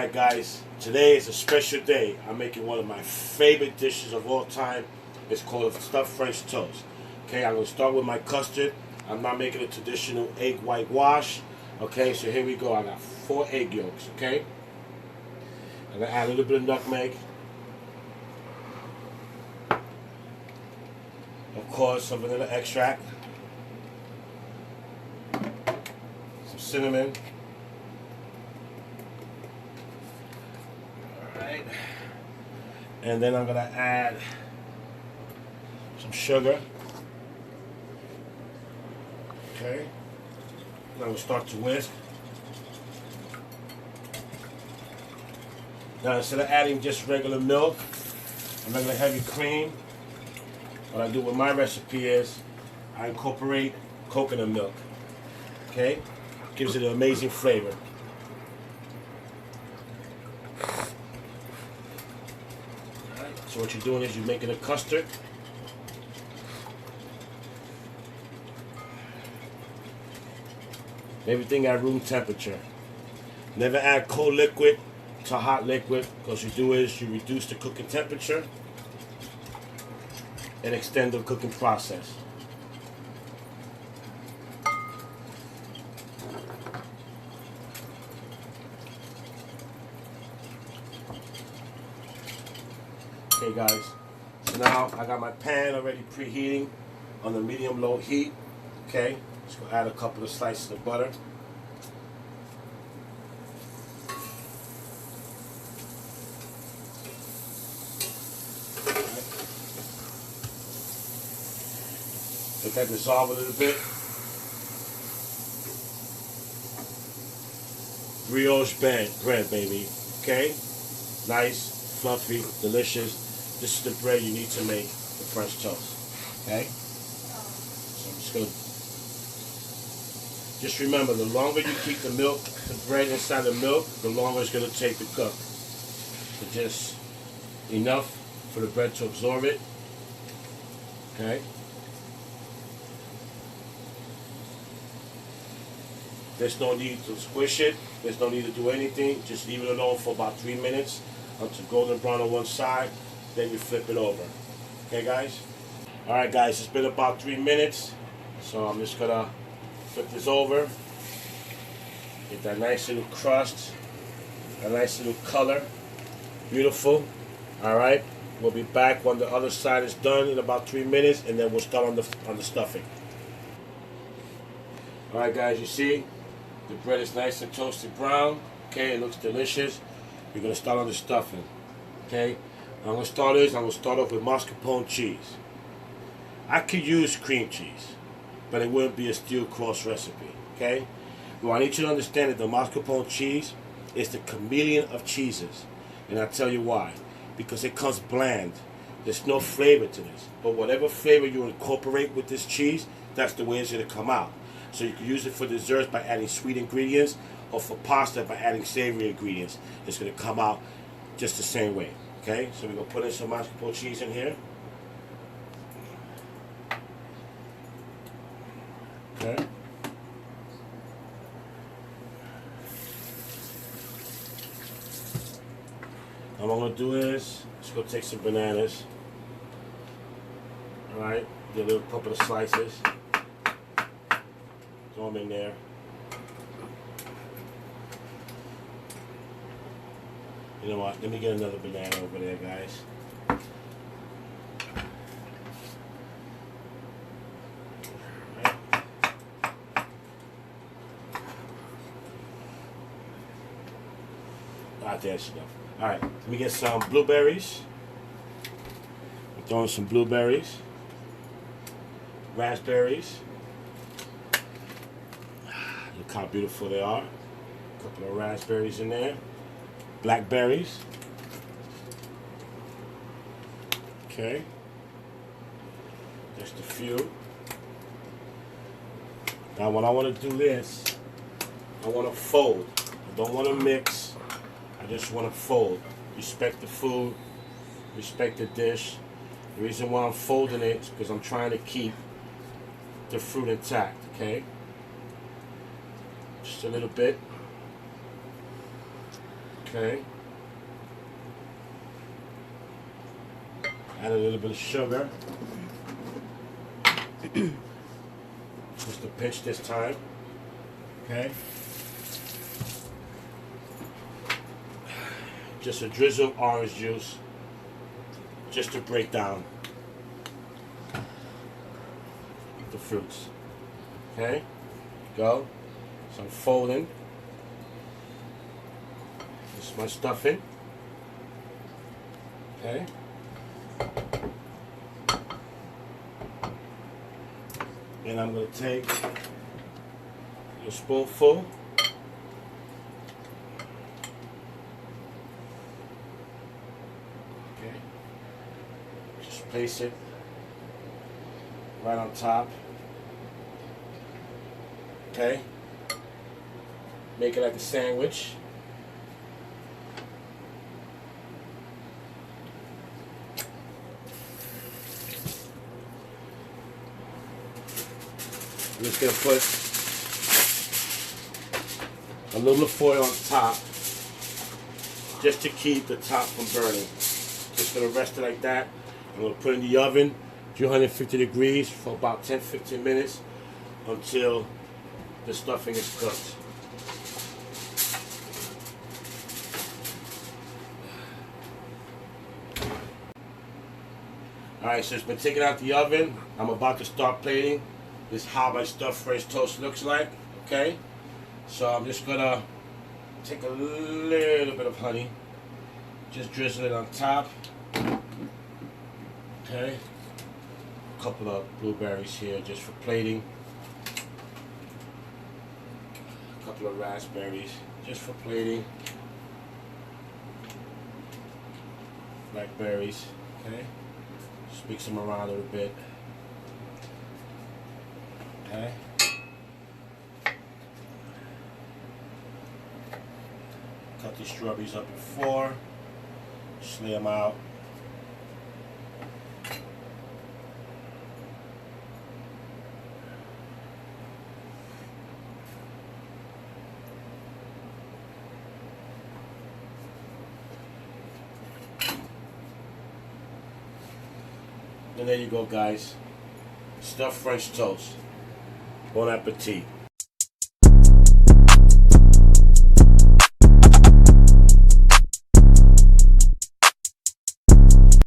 Alright guys, today is a special day. I'm making one of my favorite dishes of all time. It's called stuffed French toast. Okay, I'm going to start with my custard. I'm not making a traditional egg whitewash. Okay, so here we go. I got 4 egg yolks, okay? I'm going to add a little bit of nutmeg. Of course, some vanilla extract. Some cinnamon. Alright. And then I'm going to add some sugar. Okay. Now we'll start to whisk. Now instead of adding just regular milk and regular heavy cream, what I do with my recipe is I incorporate coconut milk. Okay? Gives it an amazing flavor. Alright, so what you're doing is you're making a custard. Everything at room temperature. Never add cold liquid to hot liquid, because you do is you reduce the cooking temperature and extend the cooking process. Okay guys, so now I got my pan already preheating on the medium-low heat. Okay, just gonna add a couple of slices of butter. Let that dissolve a little bit. Brioche bread, baby. Okay? Nice, fluffy, delicious. This is the bread you need to make the French toast. Okay? So I'm just gonna. Just remember, the longer you keep the bread inside the milk, the longer it's gonna take to cook. So just enough for the bread to absorb it. Okay? There's no need to squish it. There's no need to do anything. Just leave it alone for about 3 minutes until golden brown on one side. Then you flip it over. Okay, guys? Alright, guys. It's been about 3 minutes. So I'm just going to flip this over. Get that nice little crust. A nice little color. Beautiful. Alright? We'll be back when the other side is done in about 3 minutes. And then we'll start on the stuffing. Alright, guys. You see? The bread is nice and toasted brown. Okay, it looks delicious. We're going to start on the stuffing. Okay, I'm going to start off with mascarpone cheese. I could use cream cheese, but it wouldn't be a steel cross recipe. Okay, well, I need you to understand that the mascarpone cheese is the chameleon of cheeses. And I'll tell you why. Because it comes bland. There's no flavor to this. But whatever flavor you incorporate with this cheese, that's the way it's going to come out. So you can use it for desserts by adding sweet ingredients, or for pasta by adding savory ingredients. It's going to come out just the same way. Okay, so we're going to put in some mascarpone cheese in here. Okay. What I'm going to do is, just go take some bananas. Alright, get a little couple of slices. Throw them in there. You know what? Let me get another banana over there, guys. Right. That's enough. Alright, let me get some blueberries. I'm throwing some blueberries. Raspberries. Look how beautiful they are. A couple of raspberries in there. Blackberries. Okay. Just a few. Now when I want to do this, I want to fold. I don't want to mix. I just want to fold. Respect the food. Respect the dish. The reason why I'm folding it is because I'm trying to keep the fruit intact. Okay. Just a little bit. Okay. Add a little bit of sugar. Just a pinch this time. Okay. Just a drizzle of orange juice. Just to break down the fruits. Okay. Go. Some folding. This is my stuffing. Okay. And I'm going to take a spoonful. Okay. Just place it right on top. Okay. Make it like a sandwich. I'm just going to put a little foil on top just to keep the top from burning. Just going to rest it like that. I'm going to put it in the oven, 250 degrees for about 10-15 minutes until the stuffing is cooked. Alright, so it's been taken out the oven. I'm about to start plating. This is how my stuffed French toast looks like, okay? So I'm just gonna take a little bit of honey, just drizzle it on top, okay? A couple of blueberries here just for plating. A couple of raspberries just for plating. Blackberries, okay? Just mix them around a little bit. Okay. Cut these strawberries up in 4. Just lay them out. And there you go, guys. Stuffed French toast. Bon appetit.